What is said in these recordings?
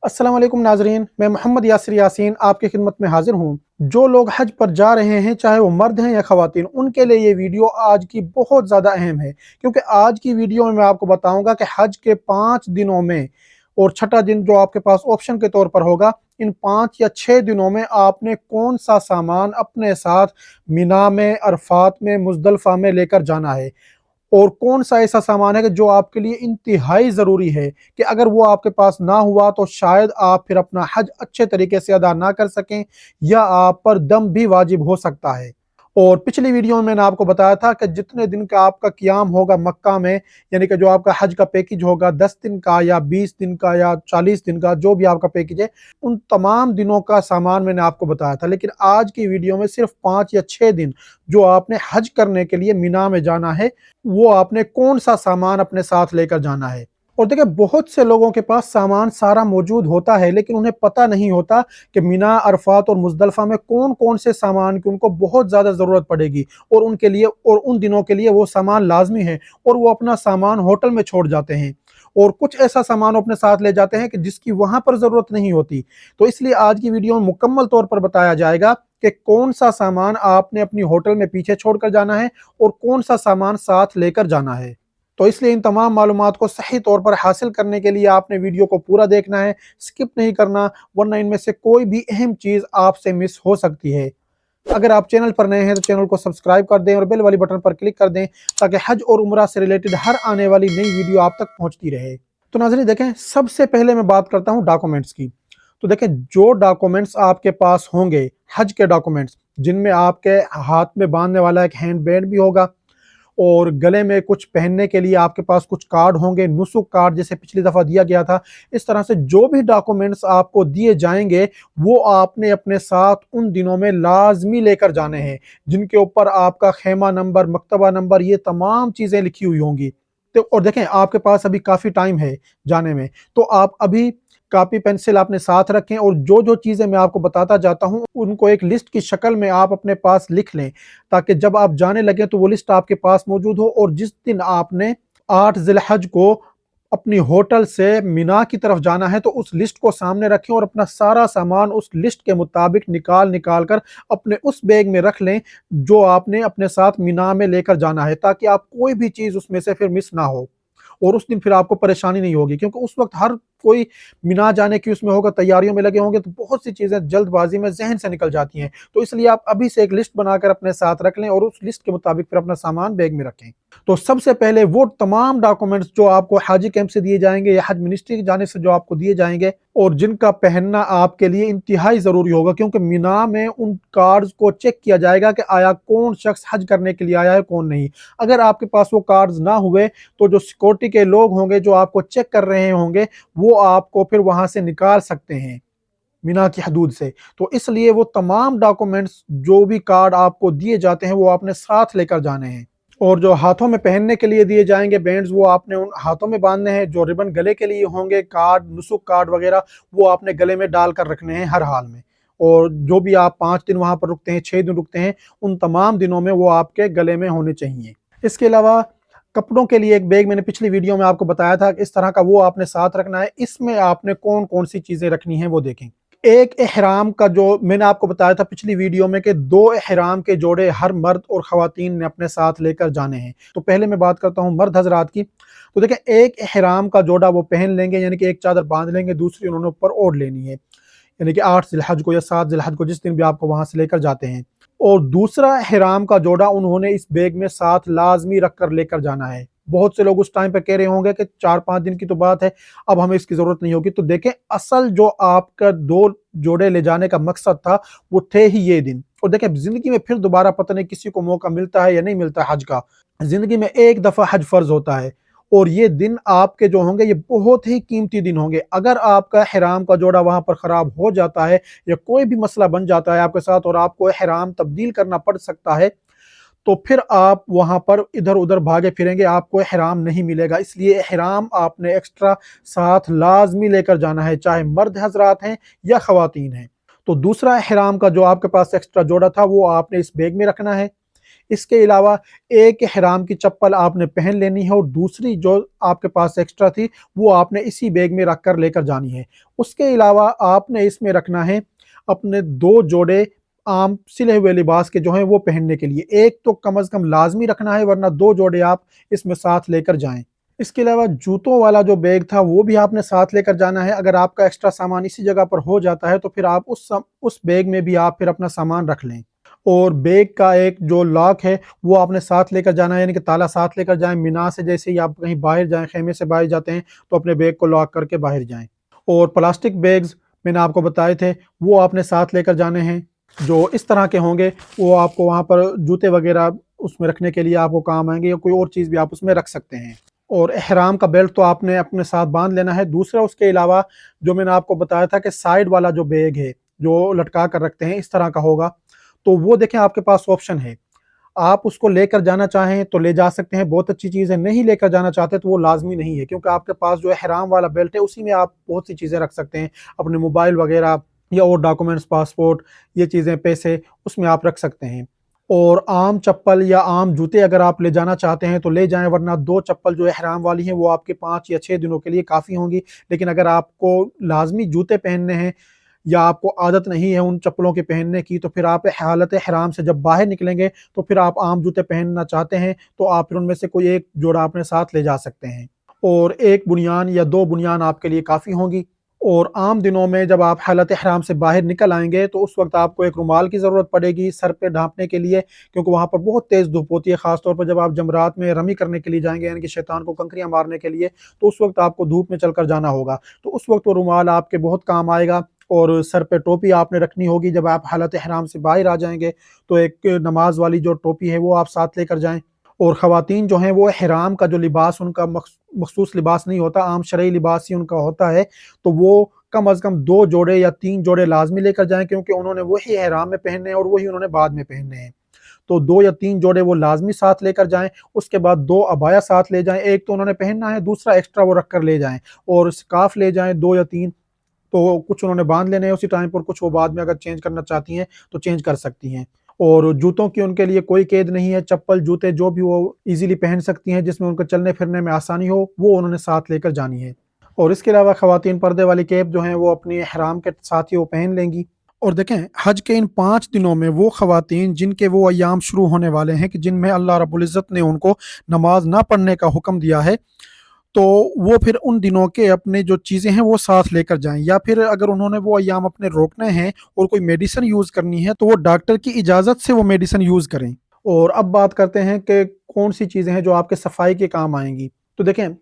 अस्सलाम वालेकुम नाजरीन, मैं मोहम्मद यासिर यासीन आपकी खिदमत में हाजिर हूँ। जो लोग हज पर जा रहे हैं, चाहे वो मर्द हैं या ख़वातीन, उनके लिए ये वीडियो आज की बहुत ज़्यादा अहम है, क्योंकि आज की वीडियो में मैं आपको बताऊंगा कि हज के 5 दिनों में और छठा दिन जो आपके पास ऑप्शन के तौर पर होगा, इन 5 या 6 दिनों में आपने कौन सा सामान अपने साथ मिना में, अरफात में, मुजदलफा में लेकर जाना है। और कौन सा ऐसा सामान है कि जो आपके लिए इंतहाई ज़रूरी है कि अगर वो आपके पास ना हुआ तो शायद आप फिर अपना हज अच्छे तरीके से अदा ना कर सकें या आप पर दम भी वाजिब हो सकता है। और पिछली वीडियो में मैंने आपको बताया था कि जितने दिन का आपका क़ियाम होगा मक्का में, यानी कि जो आपका हज का पैकेज होगा 10 दिन का या 20 दिन का या 40 दिन का, जो भी आपका पैकेज है, उन तमाम दिनों का सामान मैंने आपको बताया था। लेकिन आज की वीडियो में सिर्फ 5 या 6 दिन जो आपने हज करने के लिए मीना में जाना है, वो आपने कौन सा सामान अपने साथ लेकर जाना है। और देखिए, बहुत से लोगों के पास सामान सारा मौजूद होता है, लेकिन उन्हें पता नहीं होता कि मिना, अरफात और मुजदलफा में कौन कौन से सामान की उनको बहुत ज़्यादा ज़रूरत पड़ेगी, और उनके लिए और उन दिनों के लिए वो सामान लाजमी है, और वो अपना सामान होटल में छोड़ जाते हैं। और कुछ ऐसा सामान अपने साथ ले जाते हैं कि जिसकी वहां पर ज़रूरत नहीं होती। तो इसलिए आज की वीडियो में मुकम्मल तौर पर बताया जाएगा कि कौन सा सामान आपने अपनी होटल में पीछे छोड़कर जाना है और कौन सा सामान साथ लेकर जाना है। तो इसलिए इन तमाम मालूमात को सही तौर पर हासिल करने के लिए आपने वीडियो को पूरा देखना है, स्किप नहीं करना, वरना इनमें से कोई भी अहम चीज़ आपसे मिस हो सकती है। अगर आप चैनल पर नए हैं तो चैनल को सब्सक्राइब कर दें और बेल वाली बटन पर क्लिक कर दें, ताकि हज और उम्रा से रिलेटेड हर आने वाली नई वीडियो आप तक पहुंचती रहे। तो नाज़रीन देखें, सबसे पहले मैं बात करता हूं डॉक्यूमेंट्स की। तो देखें, जो डॉक्यूमेंट्स आपके पास होंगे, हज के डॉक्यूमेंट्स, जिनमें आपके हाथ में बांधने वाला एक हैंड बैंड भी होगा और गले में कुछ पहनने के लिए आपके पास कुछ कार्ड होंगे, नुसुक कार्ड जैसे पिछली दफ़ा दिया गया था। इस तरह से जो भी डॉक्यूमेंट्स आपको दिए जाएंगे, वो आपने अपने साथ उन दिनों में लाजमी लेकर जाने हैं, जिनके ऊपर आपका खेमा नंबर, मकतबा नंबर, ये तमाम चीज़ें लिखी हुई होंगी। तो और देखें, आपके पास अभी काफ़ी टाइम है जाने में, तो आप अभी कापी पेंसिल अपने साथ रखें, और जो जो चीज़ें मैं आपको बताता जाता हूँ उनको एक लिस्ट की शक्ल में आप अपने पास लिख लें, ताकि जब आप जाने लगे तो वो लिस्ट आपके पास मौजूद हो। और जिस दिन आपने 8 ज़िलहज को अपनी होटल से मिना की तरफ जाना है, तो उस लिस्ट को सामने रखें और अपना सारा सामान उस लिस्ट के मुताबिक निकाल निकाल कर अपने उस बैग में रख लें, जो आपने अपने साथ मिना में लेकर जाना है, ताकि आप कोई भी चीज़ उसमें से फिर मिस ना हो और उस दिन फिर आपको परेशानी नहीं होगी। क्योंकि उस वक्त हर कोई मिना जाने की उसमें होगा, तैयारियों में लगे होंगे, तो बहुत सी चीज़ें जल्दबाजी में जहन से निकल जाती हैं। तो इसलिए आप अभी से एक लिस्ट बनाकर अपने साथ रख लें और उस लिस्ट के मुताबिक फिर अपना सामान बैग में रखें। तो सबसे पहले वो तमाम डॉक्यूमेंट्स जो आपको हाजी कैंप से दिए जाएंगे या हज मिनिस्ट्री की जाने से जो आपको दिए जाएंगे, और जिनका पहनना आपके लिए इंतहाई ज़रूरी होगा, क्योंकि मिना में उन कार्ड्स को चेक किया जाएगा कि आया कौन शख्स हज करने के लिए आया है, कौन नहीं। अगर आपके पास वो कार्ड्स ना हुए, तो जो सिक्योरिटी के लोग होंगे जो आपको चेक कर रहे होंगे, वो आपको फिर वहां से निकाल सकते हैं मीना की हदूद से। तो इसलिए वो तमाम डॉक्यूमेंट्स, जो भी कार्ड आपको दिए जाते हैं, वो आपने साथ लेकर जाने हैं। और जो हाथों में पहनने के लिए दिए जाएंगे बैंड्स, वो आपने उन हाथों में बांधने हैं। जो रिबन गले के लिए होंगे, कार्ड, नुसुक कार्ड वगैरह, वो आपने गले में डालकर रखने हैं हर हाल में। और जो भी आप 5 दिन वहां पर रुकते हैं, 6 दिन रुकते हैं, उन तमाम दिनों में वो आपके गले में होने चाहिए। इसके अलावा कपड़ों के लिए एक बैग मैंने पिछली वीडियो में आपको बताया था, इस तरह का, वो आपने साथ रखना है। इसमें आपने कौन कौन सी चीजें रखनी है वो देखें। एक एहराम का, जो मैंने आपको बताया था पिछली वीडियो में कि 2 एहराम के जोड़े हर मर्द और खवातीन ने अपने साथ लेकर जाने हैं। तो पहले मैं बात करता हूं मर्द हजरात की। तो देखें, एक एहराम का जोड़ा वो पहन लेंगे, यानी कि एक चादर बांध लेंगे, दूसरी उन्होंने ऊपर ओढ़ लेनी है, यानी कि 8 जिलहज को या 7 जिलहज को, जिस दिन भी आपको वहां से लेकर जाते हैं। और दूसरा एहराम का जोड़ा उन्होंने इस बैग में साथ लाजमी रख कर लेकर जाना है। बहुत से लोग उस टाइम पे कह रहे होंगे कि 4-5 दिन की तो बात है, अब हमें इसकी जरूरत नहीं होगी। तो देखें, असल जो आपका 2 जोड़े ले जाने का मकसद था, वो थे ही ये दिन। और देखें, जिंदगी में फिर दोबारा पता नहीं किसी को मौका मिलता है या नहीं मिलता हज का। जिंदगी में एक दफा हज फर्ज होता है, और ये दिन आपके जो होंगे, ये बहुत ही कीमती दिन होंगे। अगर आपका हिराम का जोड़ा वहां पर खराब हो जाता है या कोई भी मसला बन जाता है आपके साथ और आपको हिराम तब्दील करना पड़ सकता है, तो फिर आप वहां पर इधर उधर भागे फिरेंगे, आपको हिराम नहीं मिलेगा। इसलिए हिराम आपने एक्स्ट्रा साथ लाजमी लेकर जाना है, चाहे मर्द हजरात हैं या खवातीन हैं। तो दूसरा हिराम का जो आपके पास एक्स्ट्रा जोड़ा था, वो आपने इस बैग में रखना है। इसके अलावा एक ihram की चप्पल आपने पहन लेनी है और दूसरी जो आपके पास एक्स्ट्रा थी वो आपने इसी बैग में रख कर लेकर जानी है। उसके अलावा आपने इसमें रखना है अपने 2 जोड़े आम सिले हुए लिबास के जो हैं वो पहनने के लिए। एक तो कम से कम लाज़मी रखना है, वरना 2 जोड़े आप इसमें साथ लेकर जाएँ। इसके अलावा जूतों वाला जो बैग था वो भी आपने साथ लेकर जाना है। अगर आपका एक्स्ट्रा सामान इसी जगह पर हो जाता है तो फिर आप उस बैग में भी आप फिर अपना सामान रख लें। और बैग का एक जो लॉक है वो आपने साथ लेकर जाना है, यानी कि ताला साथ लेकर जाएँ। मिना से जैसे ही आप कहीं बाहर जाएँ, खेमे से बाहर जाते हैं तो अपने बैग को लॉक करके बाहर जाएँ। और प्लास्टिक बैग्स मैंने आपको बताए थे वो आपने साथ लेकर जाने हैं, जो इस तरह के होंगे। वो आपको वहाँ पर जूते वगैरह उसमें रखने के लिए आपको काम आएँगे, या कोई और चीज़ भी आप उसमें रख सकते हैं। और इहराम का बेल्ट तो आपने अपने साथ बाँध लेना है। दूसरा उसके अलावा जो मैंने आपको बताया था कि साइड वाला जो बैग है, जो लटका कर रखते हैं, इस तरह का होगा। तो वो देखें आपके पास ऑप्शन है। आप उसको लेकर जाना चाहें तो ले जा सकते हैं, बहुत अच्छी चीज़ है। नहीं लेकर जाना चाहते तो वो लाज़मी नहीं है, क्योंकि आपके पास जो इहराम वाला बेल्ट है उसी में आप बहुत सी चीज़ें रख सकते हैं। अपने मोबाइल वगैरह या और डॉक्यूमेंट्स, पासपोर्ट, ये चीज़ें, पैसे उसमें आप रख सकते हैं। और आम चप्पल या आम जूते अगर आप ले जाना चाहते हैं तो ले जाएँ, वरना 2 चप्पल जो इहराम वाली हैं वो आपके 5 या 6 दिनों के लिए काफ़ी होंगी। लेकिन अगर आपको लाज़मी जूते पहनने हैं या आपको आदत नहीं है उन चप्पलों के पहनने की, तो फिर आप हालत इहराम से जब बाहर निकलेंगे तो फिर आप आम जूते पहनना चाहते हैं तो आप फिर उनमें से कोई एक जोड़ा अपने साथ ले जा सकते हैं। और 1 बुनियान या 2 बुनियान आपके लिए काफ़ी होंगी। और आम दिनों में जब आप हालत इहराम से बाहर निकल आएँगे तो उस वक़्त आपको एक रुमाल की ज़रूरत पड़ेगी सर पे ढाँपने के लिए, क्योंकि वहाँ पर बहुत तेज़ धूप होती है। ख़ास तौर पर जब आप जमरात में रमी करने के लिए जाएँगे, यानी कि शैतान को कंकरियाँ मारने के लिए, तो उस वक़्त आपको धूप में चलकर जाना होगा। तो उस वक़्त वो रुमाल आपके बहुत काम आएगा। और सर पे टोपी आपने रखनी होगी। जब आप हालत इहराम से बाहर आ जाएँगे तो एक नमाज़ वाली जो टोपी है वो आप साथ लेकर जाएँ। और ख़वातीन जो हैं वो इहराम का जो लिबास उनका मखसूस लिबास नहीं होता, आम शरई लिबास ही उनका होता है। तो वो कम से कम 2 जोड़े या 3 जोड़े लाज़मी लेकर जाएँ, क्योंकि उन्होंने वही इहराम में पहनने हैं और वही उन्होंने बाद में पहनने हैं। तो 2 या 3 जोड़े वो लाज़मी साथ लेकर जाएँ। उसके बाद 2 अबाया साथ ले जाएँ, एक तो उन्होंने पहनना है, दूसरा एक्स्ट्रा वो रख कर ले जाएँ। और स्कार्फ़ ले जाएँ 2 या 3, तो कुछ उन्होंने बाँध लेने हैं उसी टाइम पर, कुछ वो बाद में अगर चेंज करना चाहती हैं तो चेंज कर सकती हैं। और जूतों की उनके लिए कोई क़ैद नहीं है, चप्पल, जूते जो भी वो ईज़िली पहन सकती हैं, जिसमें उनको चलने-फिरने में आसानी हो, वो उन्होंने साथ लेकर जानी है। और इसके अलावा ख़वातीन पर्दे वाली कैप जो हैं वो अपनी इहराम के साथ ही वो पहन लेंगी। और देखें, हज के इन 5 दिनों में वो ख़वातीन जिनके वो अय्याम शुरू होने वाले हैं कि जिनमें अल्लाह रब्बुल इज़्ज़त ने उनको नमाज़ ना पढ़ने का हुक्म दिया है, तो वो फिर उन दिनों के अपने जो चीज़ें हैं वो साथ लेकर जाएँ, या फिर अगर उन्होंने वो अय्याम अपने रोकने हैं और कोई मेडिसिन यूज़ करनी है तो वो डॉक्टर की इजाज़त से वो मेडिसिन यूज़ करें। और अब बात करते हैं कि कौन-सी चीज़ें हैं जो आपके सफाई के काम आएँगी। तो देखें,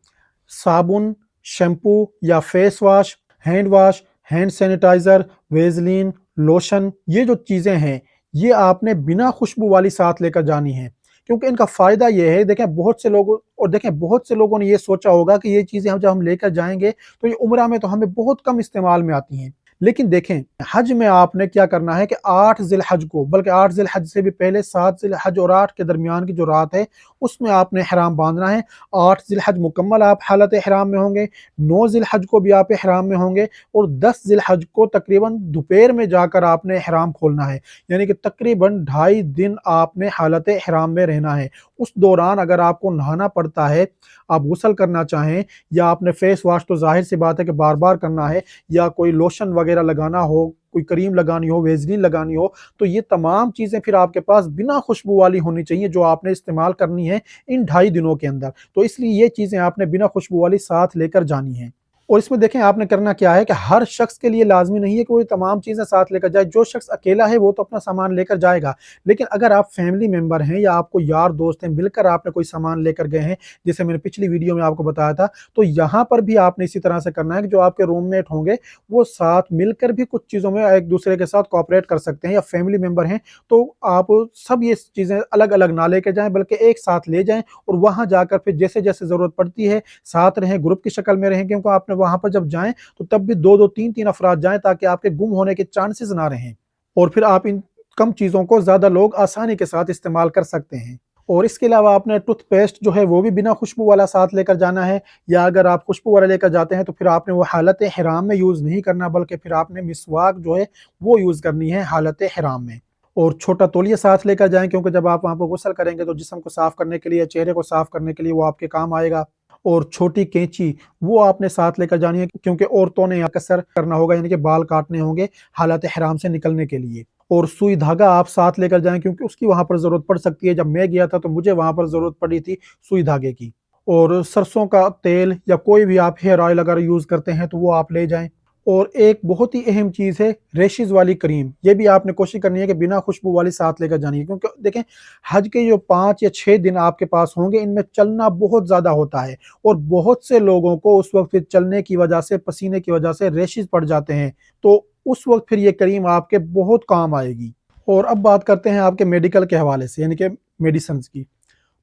साबुन, शैम्पू या face wash, hand sanitiser, Vaseline, lotion, ये जो चीज़ें हैं, ये आपने बिना खुशबू वाली साथ लेकर जानी हैं। क्योंकि इनका फ़ायदा ये है, देखें बहुत से लोगों ने ये सोचा होगा कि ये चीज़ें हम जब हम लेकर जाएँगे तो ये उम्रा में तो हमें बहुत कम इस्तेमाल में आती हैं। लेकिन देखें, हज में आपने क्या करना है कि 8 ज़िलहज को, बल्कि 8 ज़िलहज से भी पहले 7 ज़िलहज और 8 के दरमियान की जो रात है, उसमें आपने इहराम बाँधना है। 8 ज़िलहज मुकम्मल आप हालत इहराम में होंगे, 9 ज़िलहज को भी आप इहराम में होंगे और 10 ज़िलहज को तकरीबन दोपहर में जाकर आपने इहराम खोलना है। यानी कि तकरीबन ढाई दिन आपने हालत इहराम में रहना है। उस दौरान अगर आपको नहाना पड़ता है, आप गुस्ल करना चाहें, या आपने फेस वॉश तो ज़ाहिर-सी बात है कि बार-बार करना है, या कोई लोशन वगैरह लगाना हो, कोई क्रीम लगानी हो, वेज़लिन लगानी हो, तो ये तमाम चीज़ें फिर आपके पास बिना खुशबू वाली होनी चाहिए, जो आपने इस्तेमाल करनी है इन ढाई दिनों के अंदर। तो इसलिए ये चीज़ें आपने बिना खुशबू वाली साथ लेकर जानी हैं। और इसमें देखें आपने करना क्या है कि हर शख्स के लिए लाज़मी नहीं है कि वो ये तमाम चीज़ें साथ लेकर जाए। जो शख्स अकेला है वो तो अपना सामान लेकर जाएगा। लेकिन अगर आप फैमिली मेंबर हैं या आपको यार दोस्त हैं, मिलकर आपने कोई सामान लेकर गए हैं, जैसे मैंने पिछली वीडियो में आपको बताया था, तो यहाँ पर भी आपने इसी तरह से करना है कि जो आपके रूममेट होंगे, वो साथ मिलकर भी कुछ चीज़ों में एक-दूसरे के साथ कोऑपरेट कर सकते हैं। या फैमिली मेंबर हैं, तो आप सब ये चीज़ें अलग-अलग ना लेके जाएँ, बल्कि एक साथ ले जाएँ और वहाँ जाकर फिर जैसे-जैसे ज़रूरत पड़ती है, साथ रहें, ग्रुप की शक्ल में रहें, क्योंकि आपने वहाँ पर जब जाएँ तो तब भी 2-2 3-3 अफराद जाएँ, ताकि आपके गुम होने के चांसेस ना रहें। और फिर आप इन कम चीज़ों को ज़्यादा लोग आसानी के साथ इस्तेमाल कर सकते हैं। और इसके अलावा आपने टूथपेस्ट जो है वो भी बिना खुशबू वाला साथ लेकर जाना है, या अगर आप खुशबू वाला लेकर जाते हैं तो फिर आपने वो हालत इहराम में यूज़ नहीं करना, बल्कि फिर आपने मिसवाक जो है वो यूज़ करनी है हालत इहराम में। और छोटा तौलिया साथ लेकर जाएं, क्योंकि जब आप वहां पर गुस्ल करेंगे तो जिस्म को साफ करने के लिए, चेहरे को साफ करने के लिए वो आपके काम आएगा। और छोटी कैंची वो आपने साथ लेकर जानी है, क्योंकि औरतों ने कसर करना होगा, यानी कि बाल काटने होंगे हालत हराम से निकलने के लिए। और सुई धागा आप साथ लेकर जाएं, क्योंकि उसकी वहां पर जरूरत पड़ सकती है। जब मैं गया था तो मुझे वहां पर जरूरत पड़ी थी सुई धागे की। और सरसों का तेल या कोई भी आप हेयर ऑयल अगर यूज करते हैं तो वो आप ले जाएं। और एक बहुत ही अहम चीज है रेशिस वाली क्रीम, ये भी आपने कोशिश करनी है कि बिना खुशबू वाली साथ लेकर जानी है, क्योंकि देखें हज के जो 5 या 6 दिन आपके पास होंगे इनमें चलना बहुत ज्यादा होता है। और बहुत से लोगों को उस वक्त फिर चलने की वजह से, पसीने की वजह से रेशिस पड़ जाते हैं। तो उस वक्त फिर ये क्रीम आपके बहुत काम आएगी। और अब बात करते हैं आपके मेडिकल के हवाले से, यानी कि मेडिसिन की।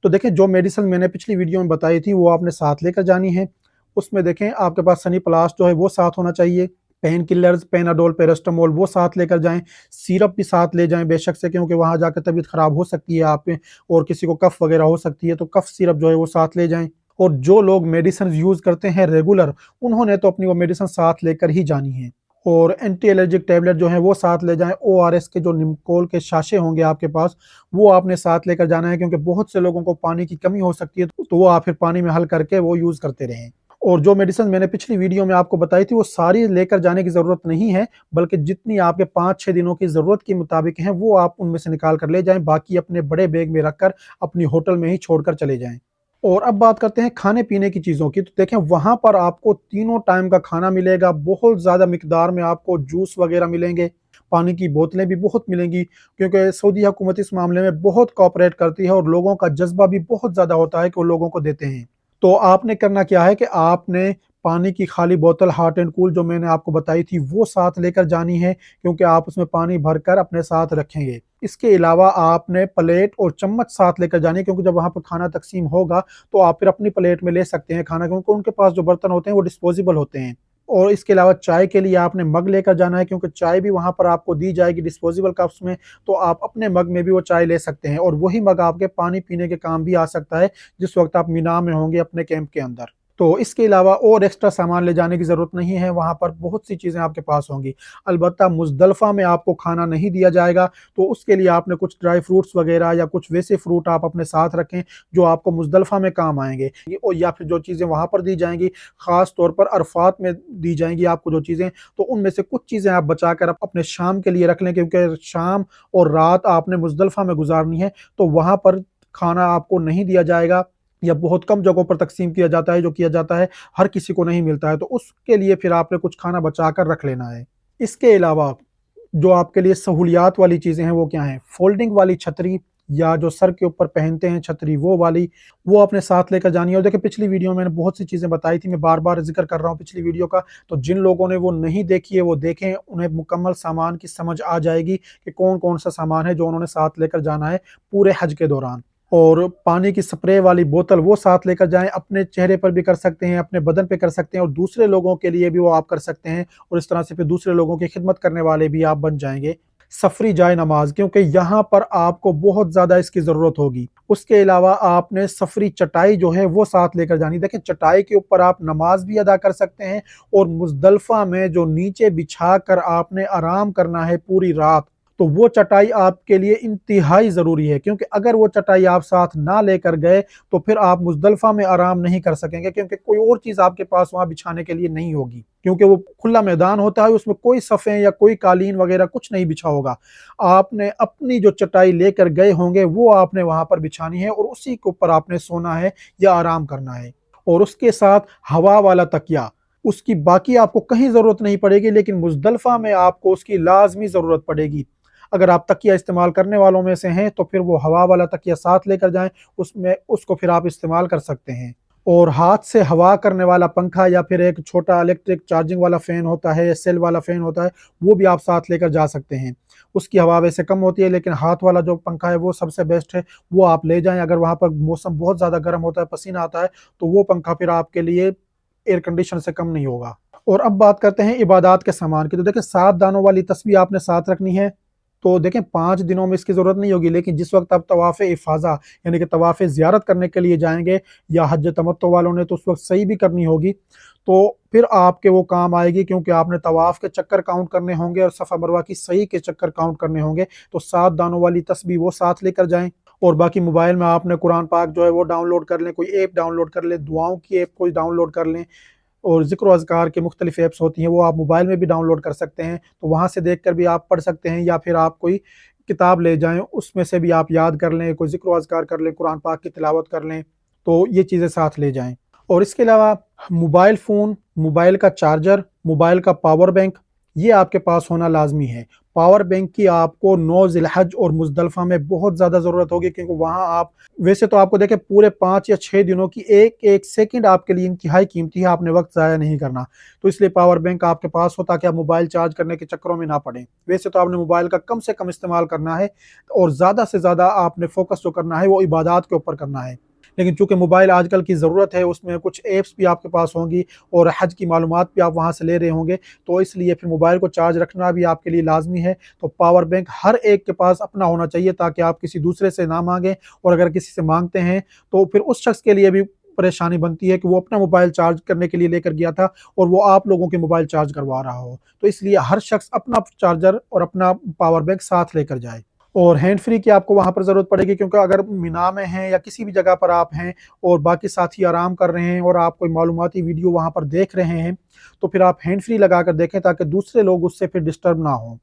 तो देखें जो मेडिसिन मैंने पिछली वीडियो में बताई थी वो आपने साथ लेकर जानी है। उसमें देखें आपके पास सनी प्लास जो है वो साथ होना चाहिए। पेन किलर्स, पेनाडोल, पेरास्टामोल वो साथ लेकर जाएं। सिरप भी साथ ले जाएं बेशक से, क्योंकि वहां जाकर तबीयत खराब हो सकती है आप में, और किसी को कफ वगैरह हो सकती है, तो कफ सिरप जो है वो साथ ले जाएं। और जो लोग मेडिसिन यूज करते हैं रेगुलर, उन्होंने तो अपनी वो मेडिसिन साथ लेकर ही जानी है। और एंटी एलर्जिक टेबलेट जो है वो साथ ले जाएं। ओआरएस के जो निमकोल के शाशे होंगे आपके पास, वो आपने साथ लेकर जाना है, क्योंकि बहुत से लोगों को पानी की कमी हो सकती है, तो वो आप फिर पानी में हल करके वो यूज करते रहें। और जो मेडिसिन मैंने पिछली वीडियो में आपको बताई थी वो सारी लेकर जाने की जरूरत नहीं है, बल्कि जितनी आपके 5-6 दिनों की जरूरत के मुताबिक हैं वो आप उनमें से निकाल कर ले जाएं, बाकी अपने बड़े बैग में रखकर अपनी होटल में ही छोड़कर चले जाएं। और अब बात करते हैं खाने पीने की चीज़ों की। तो देखें वहाँ पर आपको तीनों टाइम का खाना मिलेगा, बहुत ज़्यादा मिकदार में आपको जूस वगैरह मिलेंगे, पानी की बोतलें भी बहुत मिलेंगी, क्योंकि सऊदी हुकूमत इस मामले में बहुत कोऑपरेट करती है और लोगों का जज्बा भी बहुत ज़्यादा होता है कि वो लोगों को देते हैं। तो आपने करना क्या है कि आपने पानी की खाली बोतल हॉट एंड कूल जो मैंने आपको बताई थी वो साथ लेकर जानी है, क्योंकि आप उसमें पानी भरकर अपने साथ रखेंगे। इसके अलावा आपने प्लेट और चम्मच साथ लेकर जानी है, क्योंकि जब वहां पर खाना तकसीम होगा तो आप फिर अपनी प्लेट में ले सकते हैं खाना, क्योंकि उनके पास जो बर्तन होते हैं वो डिस्पोजेबल होते हैं। और इसके अलावा चाय के लिए आपने मग लेकर जाना है, क्योंकि चाय भी वहां पर आपको दी जाएगी डिस्पोजेबल कप्स में, तो आप अपने मग में भी वो चाय ले सकते हैं। और वही मग आपके पानी पीने के काम भी आ सकता है जिस वक्त आप मीना में होंगे अपने कैंप के अंदर। तो इसके अलावा और एक्स्ट्रा सामान ले जाने की ज़रूरत नहीं है, वहाँ पर बहुत सी चीज़ें आपके पास होंगी। अलबत्ता मुज़दलिफ़ा में आपको खाना नहीं दिया जाएगा, तो उसके लिए आपने कुछ ड्राई फ्रूट्स वगैरह या कुछ वैसे फ्रूट आप अपने साथ रखें जो आपको मुज़दलिफ़ा में काम आएँगे। और या फिर जो चीज़ें वहाँ पर दी जाएँगी, ख़ास तौर पर अरफ़ात में दी जाएँगी आपको जो चीज़ें, तो उनमें से कुछ चीज़ें आप बचाकर अपने शाम के लिए रख लें, क्योंकि शाम और रात आपने मुज़दलिफ़ा में गुज़ारनी है, तो वहाँ पर खाना आपको नहीं दिया जाएगा, या बहुत कम जगहों पर तक़सीम किया जाता है, जो किया जाता है हर किसी को नहीं मिलता है, तो उसके लिए फिर आपने कुछ खाना बचा कर रख लेना है। इसके अलावा जो आपके लिए सहूलियात वाली चीज़ें हैं वो क्या हैं? फ़ोल्डिंग वाली छतरी, या जो सर के ऊपर पहनते हैं छतरी वो वाली, वो आपने साथ लेकर जानी है। और देखिए पिछली वीडियो में मैंने बहुत सी चीज़ें बताई थी, मैं बार-बार ज़िक्र कर रहा हूँ पिछली वीडियो का, तो जिन लोगों ने वो नहीं देखी है वो देखें, उन्हें मुकम्मल सामान की समझ आ जाएगी कि कौन-कौन सा सामान है जो उन्होंने साथ लेकर जाना है पूरे हज के दौरान। और पानी की स्प्रे वाली बोतल वो साथ लेकर जाएँ, अपने चेहरे पर भी कर सकते हैं, अपने बदन पे कर सकते हैं, और दूसरे लोगों के लिए भी वो आप कर सकते हैं, और इस तरह से फिर दूसरे लोगों की खिदमत करने वाले भी आप बन जाएँगे। सफ़री जाए नमाज़, क्योंकि यहाँ पर आपको बहुत ज़्यादा इसकी ज़रूरत होगी। उसके अलावा आपने सफ़री चटाई जो है वो साथ लेकर जानी। देखिए चटाई के ऊपर आप नमाज़ भी अदा कर सकते हैं, और मुज़दलिफ़ा में जो नीचे बिछाकर आपने आराम करना है पूरी रात, तो वो चटाई आपके लिए इंतहाई ज़रूरी है, क्योंकि अगर वो चटाई आप साथ ना लेकर गए तो फिर आप मुज़दलिफ़ा में आराम नहीं कर सकेंगे, क्योंकि कोई और चीज़ आपके पास वहाँ बिछाने के लिए नहीं होगी, क्योंकि वो खुला मैदान होता है, उसमें कोई सफ़े या कोई कालीन वगैरह कुछ नहीं बिछा होगा। आपने अपनी जो चटाई लेकर गए होंगे वो आपने वहाँ पर बिछानी है, और उसी के ऊपर आपने सोना है या आराम करना है। और उसके साथ हवा वाला तकिया, उसकी बाकी आपको कहीं ज़रूरत नहीं पड़ेगी, लेकिन मुज़दलिफ़ा में आपको उसकी लाज़मी ज़रूरत पड़ेगी। अगर आप तकिया इस्तेमाल करने वालों में से हैं तो फिर वो हवा वाला तकिया साथ लेकर जाएँ, उसमें उसको फिर आप इस्तेमाल कर सकते हैं। और हाथ से हवा करने वाला पंखा, या फिर एक छोटा इलेक्ट्रिक चार्जिंग वाला फ़ैन होता है या सेल वाला फ़ैन होता है, वो भी आप साथ लेकर जा सकते हैं। उसकी हवा वैसे कम होती है, लेकिन हाथ वाला जो पंखा है वो सबसे बेस्ट है, वो आप ले जाएँ। अगर वहाँ पर मौसम बहुत ज़्यादा गर्म होता है, पसीना आता है, तो वो पंखा फिर आपके लिए एयर कंडीशन से कम नहीं होगा। और अब बात करते हैं इबादत के सामान की। तो देखिए 7 दानों वाली तस्बीह आपने साथ रखनी है। तो देखें 5 दिनों में इसकी ज़रूरत नहीं होगी, लेकिन जिस वक़्त आप तवाफ़े इफ़ाज़ा यानी कि तवाफ़े ज़ियारत करने के लिए जाएँगे, या हज तमत्तु वालों ने तो उस वक़्त सही भी करनी होगी। तो फिर आपके वो काम आएगी, क्योंकि आपने तवाफ के चक्कर काउंट करने होंगे और सफ़ा मरवा की सही के चक्कर काउंट करने होंगे। तो 7 दानों वाली तस्बीह वो साथ लेकर जाएं। और बाकी मोबाइल में आपने कुरान पाक जो है वो डाउनलोड कर लें, कोई ऐप डाउनलोड कर लें, दुआओं की ऐप कोई डाउनलोड कर लें। और ज़िक्र अज़कार की मुख्तलिफ़ ऐप्स होती हैं, वो आप मोबाइल में भी डाउनलोड कर सकते हैं, तो वहाँ से देख कर भी आप पढ़ सकते हैं, या फिर आप कोई किताब ले जाएँ, उसमें से भी आप याद कर लें, कोई ज़िक्र अज़कार कर लें, कुरान पाक की तिलावत कर लें, तो ये चीज़ें साथ ले जाएँ। और इसके अलावा मोबाइल फ़ोन, मोबाइल का चार्जर, मोबाइल का पावर बैंक, ये आपके पास होना लाज़मी है। पावर बैंक की आपको 9 ज़िलहज और मुज़दलिफ़ा में बहुत ज़्यादा ज़रूरत होगी, क्योंकि वहाँ आप वैसे तो आपको देखें पूरे 5 या 6 दिनों की एक-एक सेकंड आपके लिए इंतहाई कीमती है, आपने वक़्त ज़ाया नहीं करना। तो इसलिए पावर बैंक आपके पास हो, ताकि आप मोबाइल चार्ज करने के चक्करों में ना पड़ें। वैसे तो आपने मोबाइल का कम से कम इस्तेमाल करना है, और ज़्यादा से ज़्यादा आपने फ़ोकस जो करना है वो इबादत के ऊपर करना है। लेकिन चूँकि मोबाइल आजकल की ज़रूरत है, उसमें कुछ ऐप्स भी आपके पास होंगी और हज की मालूमात भी आप वहाँ से ले रहे होंगे, तो इसलिए फिर मोबाइल को चार्ज रखना भी आपके लिए लाज़मी है। तो पावर बैंक हर एक के पास अपना होना चाहिए, ताकि आप किसी दूसरे से ना माँगें, और अगर किसी से माँगते हैं तो फिर उस शख्स के लिए भी परेशानी बनती है कि वो अपना मोबाइल चार्ज करने के लिए लेकर गया था और वो आप लोगों के मोबाइल चार्ज करवा रहा हो। तो इसलिए हर शख्स अपना चार्जर और अपना पावर बैंक साथ लेकर जाए। और हैंड फ्री की आपको वहाँ पर ज़रूरत पड़ेगी, क्योंकि अगर मिना में हैं या किसी भी जगह पर आप हैं और बाकी साथी आराम कर रहे हैं और आप कोई मालूमाती वीडियो वहाँ पर देख रहे हैं, तो फिर आप हैंड फ्री लगा कर देखें, ताकि दूसरे लोग उससे फिर डिस्टर्ब ना हों,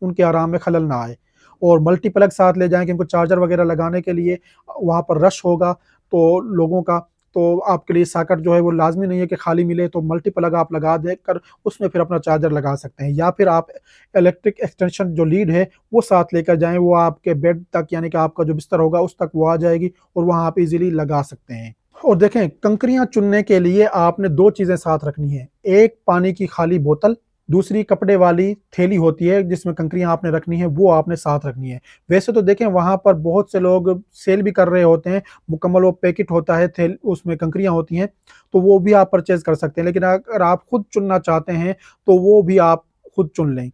उनके आराम में खलल ना आए। और मल्टीप्लग साथ ले जाएँ, क्योंकि चार्जर वगैरह लगाने के लिए वहाँ पर रश होगा तो लोगों का, तो आपके लिए सॉकेट जो है वो लाज़मी नहीं है कि खाली मिले, तो मल्टीप्लग आप लगा दे कर उसमें फिर अपना चार्जर लगा सकते हैं। या फिर आप इलेक्ट्रिक एक्सटेंशन जो लीड है वो साथ लेकर जाएँ, वो आपके बेड तक, यानी कि आपका जो बिस्तर होगा उस तक वो आ जाएगी और वहाँ आप इज़िली लगा सकते हैं। और देखें, कंकरियाँ चुनने के लिए आपने 2 चीज़ें साथ रखनी है, एक पानी की खाली बोतल, दूसरी कपड़े वाली थैली होती है जिसमें कंकरियाँ आपने रखनी है, वो आपने साथ रखनी है। वैसे तो देखें वहाँ पर बहुत से लोग सेल भी कर रहे होते हैं, मुकम्मल वो पैकेट होता है, उसमें कंकरियाँ होती हैं, तो वो भी आप परचेज़ कर सकते हैं। लेकिन अगर आप खुद चुनना चाहते हैं, तो वो भी आप खुद चुन लें।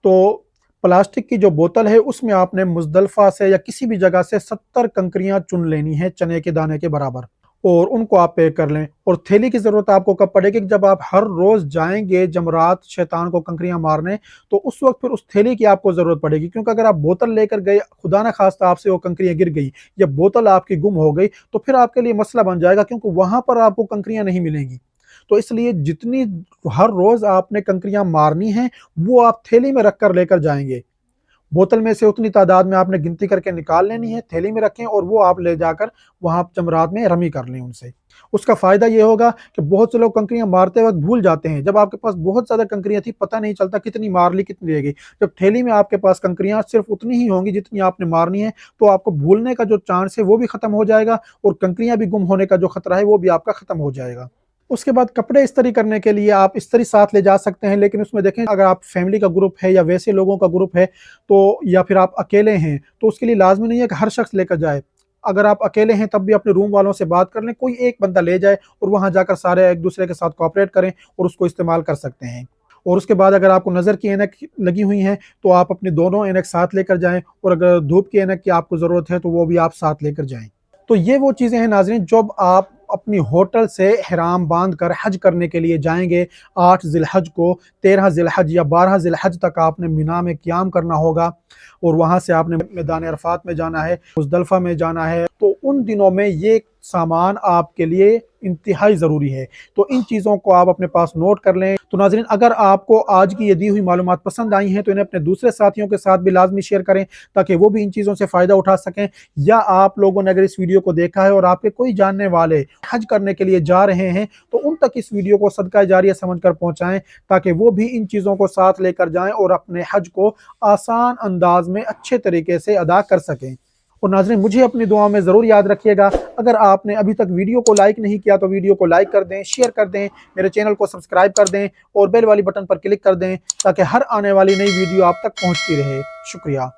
तो प्लास्टिक की जो बोतल है उसमें आपने मुज़दलिफ़ा से या किसी भी जगह से 70 कंकरियाँ चुन लेनी है, चने के दाने के बराबर, और उनको आप पैक कर लें। और थैली की ज़रूरत आपको कब पड़ेगी? जब आप हर रोज़ जाएँगे जमरात शैतान को कंकरियाँ मारने, तो उस वक़्त फिर उस थैली की आपको ज़रूरत पड़ेगी, क्योंकि अगर आप बोतल लेकर गए, खुदा ना ख़ास्ता आपसे वो कंकरियाँ गिर गई या बोतल आपकी गुम हो गई, तो फिर आपके लिए मसला बन जाएगा, क्योंकि वहाँ पर आपको कंकरियाँ नहीं मिलेंगी। तो इसलिए जितनी हर रोज़ आपने कंकरियाँ मारनी हैं, वो आप थैली में रख कर लेकर जाएँगे। बोतल में से उतनी तादाद में आपने गिनती करके निकाल लेनी है, थैली में रखें और वो आप ले जाकर वहाँ जमरात में रमी कर लें उनसे। उसका फ़ायदा ये होगा कि बहुत से लोग कंकरियाँ मारते वक़्त भूल जाते हैं। जब आपके पास बहुत ज़्यादा कंकरियाँ थी, पता नहीं चलता कितनी मार ली, कितनी रह गई। जब थैली में आपके पास कंकरियाँ सिर्फ़ उतनी ही होंगी जितनी आपने मारनी है, तो आपको भूलने का जो चांस है वो भी ख़त्म हो जाएगा, और कंकरियाँ भी गुम होने का जो खतरा है वो भी आपका ख़त्म हो जाएगा। उसके बाद कपड़े इस्त्री करने के लिए आप इस्त्री साथ ले जा सकते हैं, लेकिन उसमें देखें अगर आप फैमिली का ग्रुप है या वैसे लोगों का ग्रुप है, तो या फिर आप अकेले हैं, तो उसके लिए लाज़मी नहीं है कि हर शख्स लेकर जाए। अगर आप अकेले हैं तब भी अपने रूम वालों से बात कर लें, कोई एक बंदा ले जाए और वहाँ जाकर सारे एक-दूसरे के साथ कोऑपरेट करें और उसको इस्तेमाल कर सकते हैं। और उसके बाद अगर आपको नज़र की ऐनक लगी हुई हैं, तो आप अपनी दोनों ऐनक साथ लेकर जाएँ, और अगर धूप की ऐनक की आपको ज़रूरत है, तो वो भी आप साथ लेकर जाएँ। तो ये वो चीज़ें हैं नाज़रीन, जब आप अपनी होटल से इहराम बाँध कर हज करने के लिए जाएँगे 8 ज़िलहज को, 13 ज़िलहज या 12 ज़िलहज तक आपने मिना में क़ियाम करना होगा, और वहाँ से आपने मैदान अरफ़ात में जाना है, मुज़दलिफ़ा में जाना है। तो उन दिनों में ये सामान आपके लिए इंतहाई ज़रूरी है। तो इन चीज़ों को आप अपने पास नोट कर लें। तो नाज़रीन, अगर आपको आज की ये दी हुई मालूमात पसंद आई हैं, तो इन्हें अपने दूसरे साथियों के साथ भी लाज़मी शेयर करें, ताकि वो भी इन चीज़ों से फ़ायदा उठा सकें। या आप लोगों ने अगर इस वीडियो को देखा है और आपके कोई जानने वाले हज करने के लिए जा रहे हैं, तो उन तक इस वीडियो को सदका जारिया समझकर पहुँचाएँ, ताकि वो भी इन चीज़ों को साथ लेकर जाएँ और अपने हज को आसान अंदाज़ में अच्छे तरीके से अदा कर सकें। और नाज़रीन, मुझे अपनी दुआओं में ज़रूर याद रखिएगा। अगर आपने अभी तक वीडियो को लाइक नहीं किया, तो वीडियो को लाइक कर दें, शेयर कर दें, मेरे चैनल को सब्सक्राइब कर दें और बेल वाली बटन पर क्लिक कर दें, ताकि हर आने वाली नई वीडियो आप तक पहुँचती रहे। शुक्रिया।